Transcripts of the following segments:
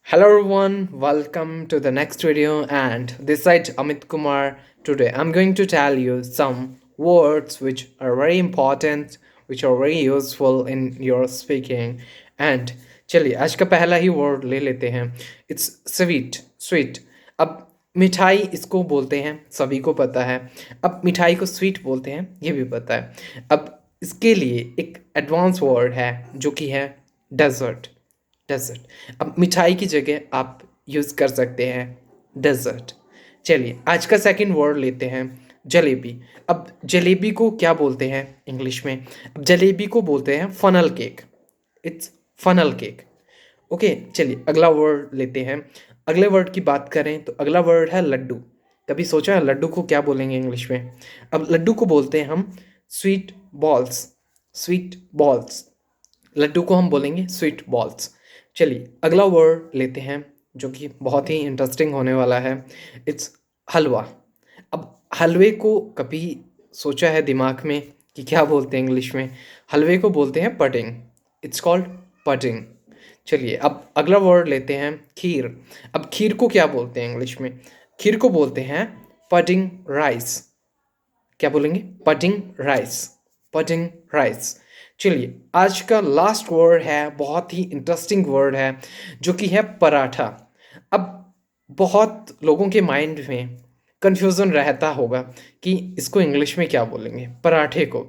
Hello everyone, welcome to the next video and this side Amit Kumar. Today I'm going to tell you some words which are very important, which are very useful in your speaking. And चलिए आज का पहला ही word ले लेते हैं. It's sweet, sweet. अब मिठाई इसको बोलते हैं, सभी को पता है. अब मिठाई को स्वीट बोलते हैं, ये भी पता है. अब इसके लिए एक एडवांस वर्ड है जो कि है डेजर्ट. डेजर्ट. अब मिठाई की जगह आप यूज़ कर सकते हैं डेजर्ट. चलिए आज का सेकंड वर्ड लेते हैं जलेबी. अब जलेबी को क्या बोलते हैं इंग्लिश में? अब जलेबी को बोलते हैं funnel cake. It's funnel cake. Okay, चलिए अगला वर्ड लेते हैं. अगले वर्ड की बात करें तो अगला वर्ड है लड्डू. कभी सोचा है लड्डू को क्या बोलेंगे इंग्लिश में? अब लड्डू को बोलते हैं हम sweet balls. Sweet balls. Laddu को हम बोलेंगे स्वीट बॉल्स. चलिए अगला वर्ड लेते हैं जो कि बहुत ही इंटरेस्टिंग होने वाला है. इट्स हलवा. अब हलवे को कभी सोचा है दिमाग में कि क्या बोलते हैं इंग्लिश में? हलवे को बोलते हैं पडिंग. It's called pudding. चलिए अब अगला वर्ड लेते हैं खीर. अब खीर को क्या बोलते हैं इंग्लिश में? खीर को बोलते हैं पडिंग राइस. क्या बोलेंगे? Pudding rice. Pudding rice. चलिए आज का लास्ट वर्ड है, बहुत ही इंटरेस्टिंग वर्ड है जो कि है पराठा. अब बहुत लोगों के माइंड में कंफ्यूजन रहता होगा कि इसको इंग्लिश में क्या बोलेंगे पराठे को.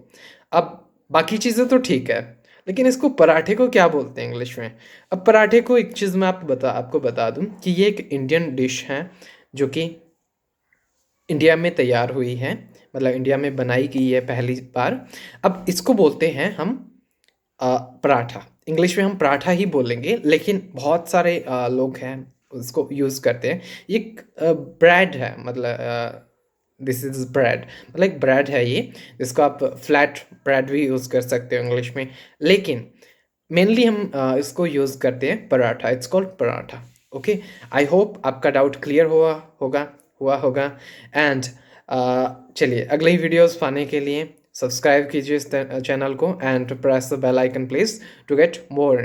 अब बाकी चीज़ें तो ठीक है लेकिन इसको पराठे को क्या बोलते हैं इंग्लिश में? अब पराठे को एक चीज़ मैं आपको बता दूं कि ये एक इंडियन डिश है जो कि इंडिया में तैयार हुई है, मतलब इंडिया में बनाई गई है पहली बार. अब इसको बोलते हैं हम पराठा. इंग्लिश में हम पराठा ही बोलेंगे लेकिन बहुत सारे लोग हैं उसको यूज़ करते हैं. ये ब्रेड है, मतलब दिस इज़ ब्रेड, मतलब एक ब्रेड है ये, जिसको आप फ्लैट ब्रेड भी यूज़ कर सकते हो इंग्लिश में. लेकिन मेनली हम इसको यूज़ करते हैं paratha. It's called paratha. Okay, I hope आपका डाउट क्लियर हुआ होगा. एंड चलिए अगले वीडियोस पाने के लिए सब्सक्राइब कीजिए इस चैनल को and press the bell icon please to get more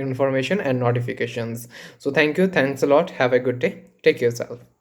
information and notifications. So thank you, thanks a lot, have a good day, take care yourself.